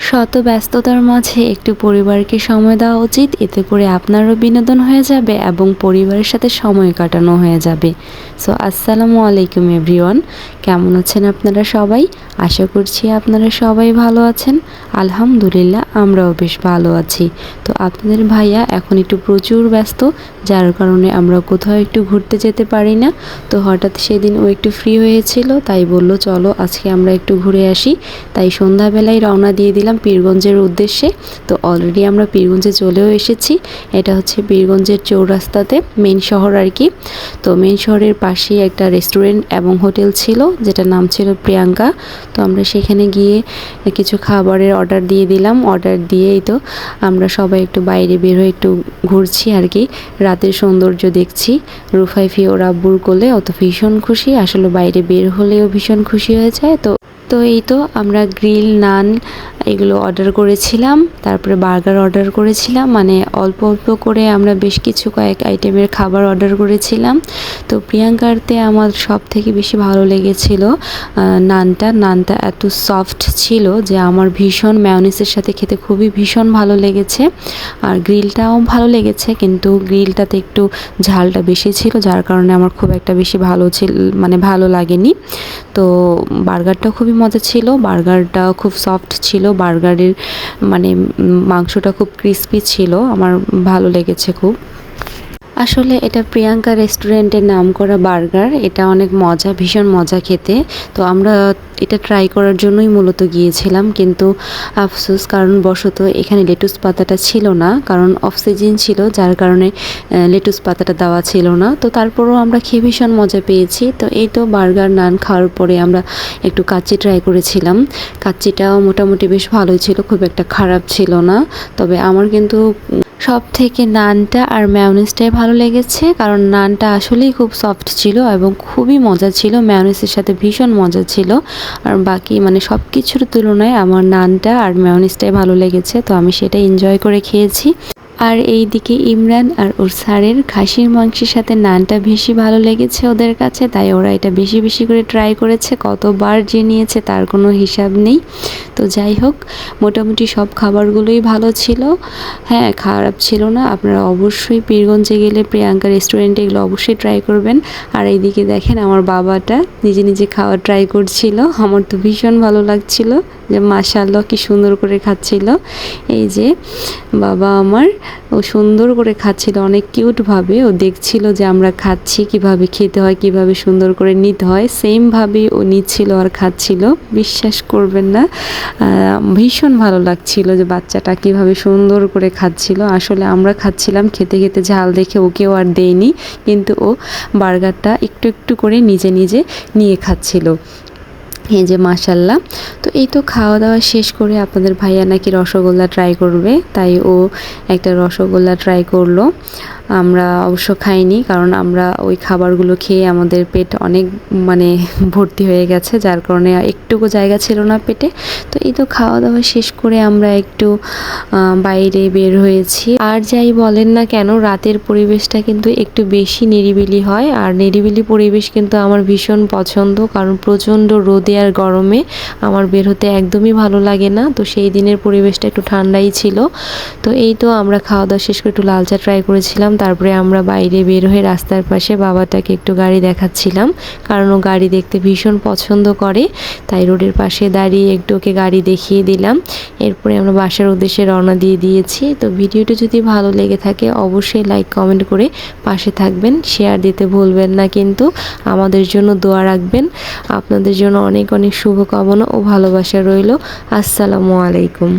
শত ব্যস্ততার মাঝে একটু পরিবারকে সময় দেওয়া উচিত, এতে করে আপনারও বিনোদন হয়ে যাবে এবং পরিবারের সাথে সময় কাটানো হয়ে যাবে। সো আসসালামু আলাইকুম এভরিওয়ান, কেমন আছেন আপনারা সবাই? আশা করছি আপনারা সবাই ভালো আছেন। আলহামদুলিল্লাহ আমরাও বেশ ভালো আছি। তো আপনাদের ভাইয়া এখন একটু প্রচুর ব্যস্ত, যার কারণে আমরা কোথাও একটু ঘুরতে যেতে পারি না। তো হঠাৎ সেদিন ও একটু ফ্রি হয়েছিল, তাই বলল চলো আজকে আমরা একটু ঘুরে আসি। তাই সন্ধ্যাবেলায় রওনা দিয়ে দিলাম পীরগঞ্জের উদ্দেশ্যে। তো অলরেডি আমরা পীরগঞ্জে চলেও এসেছি। এটা হচ্ছে পীরগঞ্জের চৌরাস্তাতে, মেন শহর আর কি। তো মেন শহরের পাশেই একটা রেস্টুরেন্ট এবং হোটেল ছিল, যেটার নাম ছিল প্রিয়াঙ্কা। তো আমরা সেখানে গিয়ে কিছু খাবারের অর্ডার দিয়ে দিলাম। অর্ডার দিয়েই তো আমরা সবাই একটু বাইরে বের হয়ে একটু ঘুরছি আর কি, রাতের সৌন্দর্য দেখছি। রুফাইফি ওর আব্বুর কোলে, অত ভীষণ খুশি, আসলে বাইরে বের হলেও ভীষণ খুশি হয়ে যায়। তো এই তো আমরা গ্রিল, নান এগুলো অর্ডার করেছিলাম, তারপরে বার্গার অর্ডার করেছিলাম, মানে অল্প অল্প করে আমরা বেশ কিছু কয়েক আইটেমের খাবার অর্ডার করেছিলাম। তো প্রিয়াঙ্কারতে আমার সব থেকে বেশি ভালো লেগেছিল নানটা এত সফট ছিল যে আমার ভীষণ মেয়োনিজের সাথে খেতে খুবই ভীষণ ভালো লেগেছে। আর গ্রিলটাও ভালো লেগেছে, কিন্তু গ্রিলটাতে একটু ঝালটা বেশি ছিল, যার কারণে আমার খুব একটা বেশি ভালো ছিল, মানে ভালো লাগেনি। তো বার্গারটাও খুবই মজা ছিল, বার্গারটাও খুব সফট ছিল, বার্গারের মানে মাংসটা খুব ক্রিস্পি ছিল, আমার ভালো লেগেছে খুব। আসলে এটা প্রিয়াঙ্কা রেস্টুরেন্টের নাম করা বার্গার, এটা অনেক মজা, ভীষণ মজা খেতে। তো আমরা এটা ট্রাই করার জন্যই মূলত গিয়েছিলাম, কিন্তু আফসোস কারণবশত এখানে লেটুস পাতাটা ছিল না, কারণ অফ সিজন ছিল, যার কারণে লেটুস পাতাটা দেওয়া ছিল না। তো তারপরেও আমরা খেয়ে ভীষণ মজা পেয়েছি। তো এই তো বার্গার, নান খাওয়ার পরে আমরা একটু কাচ্চি ট্রাই করেছিলাম। কাচ্চিটাও মোটামুটি বেশ ভালোই ছিল, খুব একটা খারাপ ছিল না। তবে আমার কিন্তু সব থেকে নানটা আর মেয়োনিজটাই ভালো লেগেছে, কারণ নানটা আসলেই খুব সফট ছিল এবং খুবই মজা ছিল, মেয়োনিজের সাথে ভীষণ মজা ছিল। আর বাকি মানে সব কিছুর তুলনায় আমার নানটা আর মেয়োনিজটাই ভালো লেগেছে, তো আমি সেটা এনজয় করে খেয়েছি। আর এই দিকে ইমরান আর ওর স্যারের খাসির মাংসের সাথে নানটা বেশি ভালো লেগেছে ওদের কাছে, তাই ওরা এটা বেশি বেশি করে ট্রাই করেছে, কতবার যে নিয়েছে তার কোনো হিসাব নেই। তো যাই হোক, মোটামুটি সব খাবারগুলোই ভালো ছিল, হ্যাঁ খারাপ ছিল না। আপনারা অবশ্যই পীরগঞ্জে গেলে প্রিয়াঙ্কা রেস্টুরেন্টে এগুলো অবশ্যই ট্রাই করবেন। আর এইদিকে দেখেন আমার বাবাটা নিজে নিজে খাওয়া ট্রাই করছিল, আমার তো ভীষণ ভালো লাগছিল যে মাশাআল্লাহ কি সুন্দর করে খাচ্ছিল। এই যে বাবা আমার, ও সুন্দর করে খাচ্ছিল, অনেক কিউটভাবে ও দেখছিল যে আমরা খাচ্ছি, কিভাবে খেতে হয়, কিভাবে সুন্দর করে নিতে হয়, সেমভাবেই ও নিচ্ছিল আর খাচ্ছিল। বিশ্বাস করবেন না, ভীষণ ভালো লাগছিল যে বাচ্চাটা কিভাবে সুন্দর করে খাচ্ছিল। আসলে আমরা খাচ্ছিলাম, খেতে খেতে ঝাল দেখে ওকেও আর দেয়নি, কিন্তু ও বার্গারটা একটু একটু করে নিজে নিজে নিয়ে খাচ্ছিল। এই যে মাশাল্লাহ। তো এই তো খাওয়া দাওয়া শেষ করে আপনাদের ভাইয়া নাকি রসগোল্লা ট্রাই করবে, তাই ও একটা রসগোল্লা ট্রাই করলো। আমরা অবশ্য খাইনি, কারণ আমরা ওই খাবারগুলো খেয়ে আমাদের পেট অনেক মানে ভর্তি হয়ে গেছে, যার কারণে একটুকু জায়গা ছিল না পেটে। তো এই তো খাওয়া দাওয়া শেষ করে আমরা একটু বাইরে বের হয়েছি। আর যাই বলেন না কেন, রাতের পরিবেশটা কিন্তু একটু বেশি নিরিবিলি হয়, আর নিরিবিলি পরিবেশ কিন্তু আমার ভীষণ পছন্দ, কারণ প্রচণ্ড রোদে আর গরমে আমার বের হতে একদমই ভালো লাগে না। তো সেই দিনের পরিবেশটা একটু ঠান্ডাই ছিল। তো এই তো আমরা খাওয়া দাওয়া শেষ করে একটু লাল চা ট্রাই করেছিলাম, তারপরে আমরা বাইরে বের হয়ে রাস্তার পাশে বাবাটাকে একটু গাড়ি দেখাচ্ছিলাম, কারণ ও গাড়ি দেখতে ভীষণ পছন্দ করে, তাই রোডের পাশে দাঁড়িয়ে একটু ওকে গাড়ি দেখিয়ে দিলাম। এরপরে আমরা বাসার উদ্দেশ্যে রওনা দিয়ে দিয়েছি। তো ভিডিওটা যদি ভালো লেগে থাকে অবশ্যই লাইক কমেন্ট করে পাশে থাকবেন, শেয়ার দিতে ভুলবেন না, কিন্তু আমাদের জন্য দোয়া রাখবেন। আপনাদের জন্য অনেক অনেক শুভকামনা ও ভালোবাসা রইল। আসসালামু আলাইকুম।